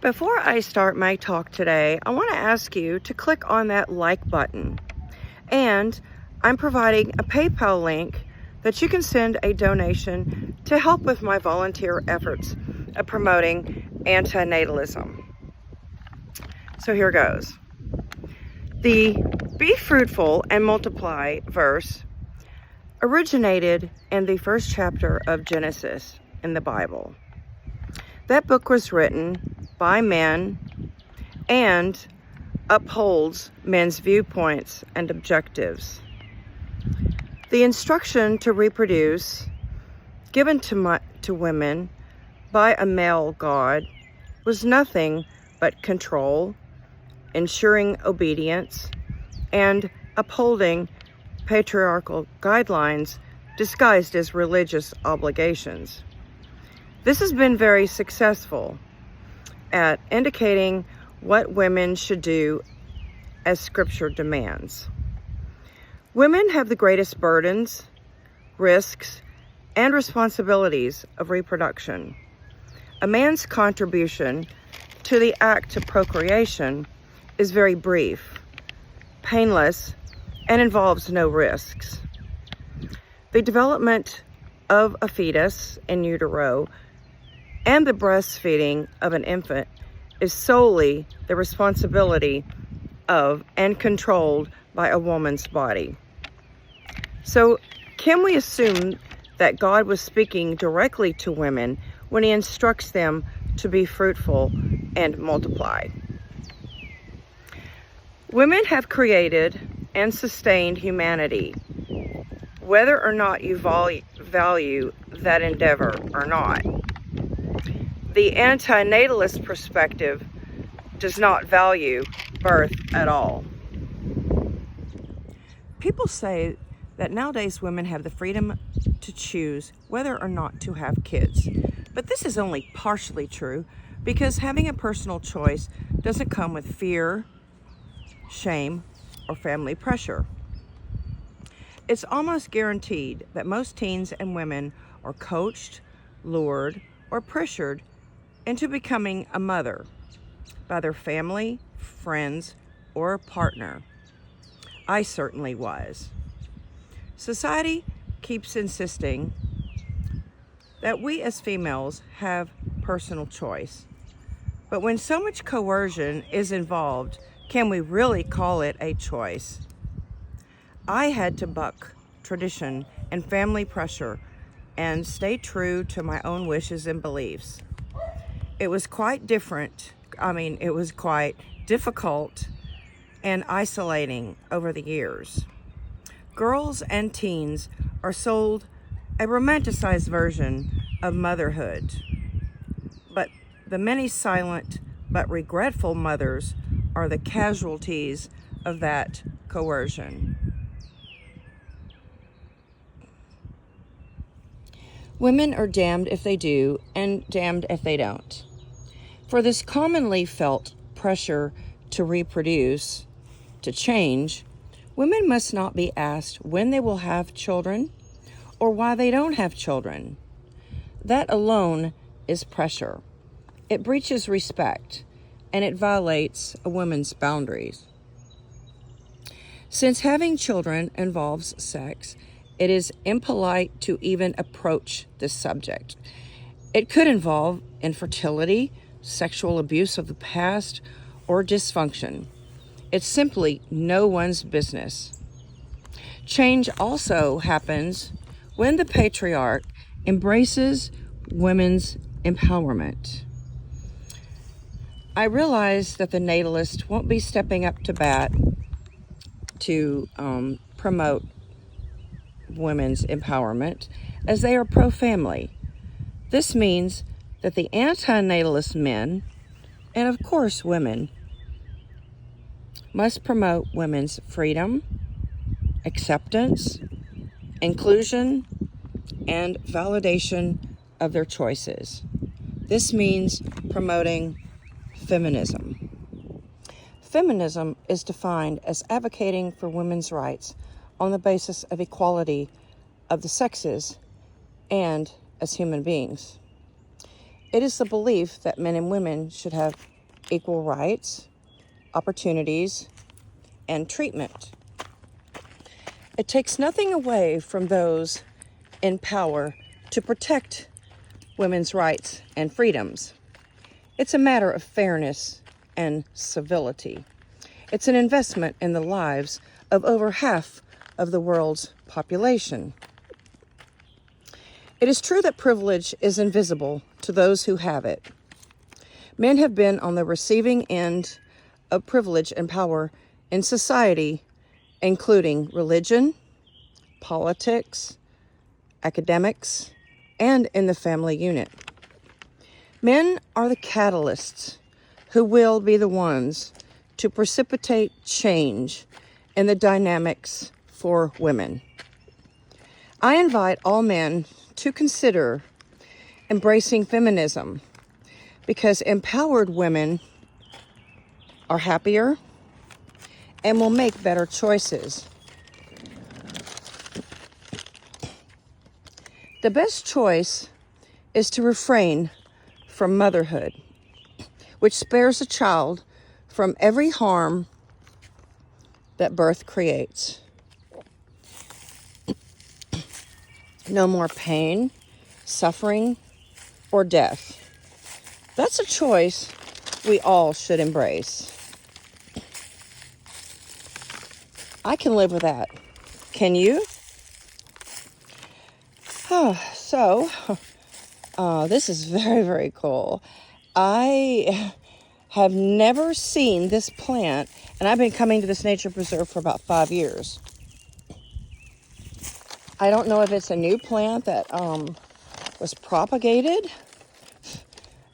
Before I start my talk today, I want to ask you to click on that like button. And I'm providing a PayPal link that you can send a donation to help with my volunteer efforts of promoting antinatalism. So here goes. The "Be fruitful and multiply" verse originated in the first chapter of Genesis in the Bible. That book was written by men and upholds men's viewpoints and objectives. The instruction to reproduce given to women by a male god was nothing but control, ensuring obedience, and upholding patriarchal guidelines disguised as religious obligations. This has been very successful at indicating what women should do as Scripture demands. Women have the greatest burdens, risks, and responsibilities of reproduction. A man's contribution to the act of procreation is very brief, painless, and involves no risks. The development of a fetus in utero and the breastfeeding of an infant is solely the responsibility of and controlled by a woman's body. So, can we assume that God was speaking directly to women when he instructs them to be fruitful and multiply? Women have created and sustained humanity, whether or not you value that endeavor or not. The antinatalist perspective does not value birth at all. People say that nowadays women have the freedom to choose whether or not to have kids. But this is only partially true, because having a personal choice doesn't come with fear, shame, or family pressure. It's almost guaranteed that most teens and women are coached, lured, or pressured into becoming a mother by their family, friends, or partner. I certainly was. Society keeps insisting that we as females have personal choice. But when so much coercion is involved, can we really call it a choice? I had to buck tradition and family pressure and stay true to my own wishes and beliefs. It was quite difficult and isolating over the years. Girls and teens are sold a romanticized version of motherhood, but the many silent but regretful mothers are the casualties of that coercion. Women are damned if they do and damned if they don't. For this commonly felt pressure to reproduce, to change, women must not be asked when they will have children or why they don't have children. That alone is pressure. It breaches respect and it violates a woman's boundaries. Since having children involves sex, it is impolite to even approach this subject. It could involve infertility, sexual abuse of the past, or dysfunction. It's simply no one's business. Change also happens when the patriarch embraces women's empowerment. I realize that the natalist won't be stepping up to bat to promote women's empowerment, as they are pro-family. This means that the antinatalist men, and of course women, must promote women's freedom, acceptance, inclusion, and validation of their choices. This means promoting feminism. Feminism is defined as advocating for women's rights on the basis of equality of the sexes and as human beings. It is the belief that men and women should have equal rights, opportunities, and treatment. It takes nothing away from those in power to protect women's rights and freedoms. It's a matter of fairness and civility. It's an investment in the lives of over half of the world's population. It is true that privilege is invisible to those who have it. Men have been on the receiving end of privilege and power in society, including religion, politics, academics, and in the family unit. Men are the catalysts who will be the ones to precipitate change in the dynamics for women. I invite all men to consider embracing feminism, because empowered women are happier and will make better choices. The best choice is to refrain from motherhood, which spares a child from every harm that birth creates. No more pain, suffering, or death. That's a choice we all should embrace. I can live with that. Can you? This is very, very cool. I have never seen this plant, and I've been coming to this nature preserve for about 5 years. I don't know if it's a new plant that was propagated,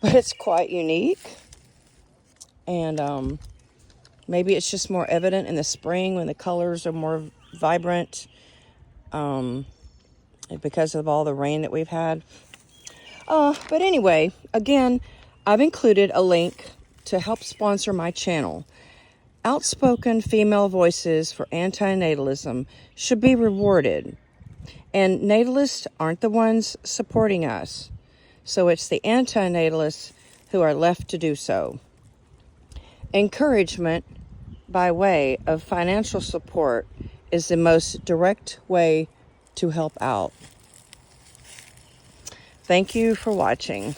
but it's quite unique. And maybe it's just more evident in the spring when the colors are more vibrant, because of all the rain that we've had. But anyway, again, I've included a link to help sponsor my channel. Outspoken female voices for antinatalism should be rewarded. And natalists aren't the ones supporting us. So it's the antinatalists who are left to do so. Encouragement by way of financial support is the most direct way to help out. Thank you for watching.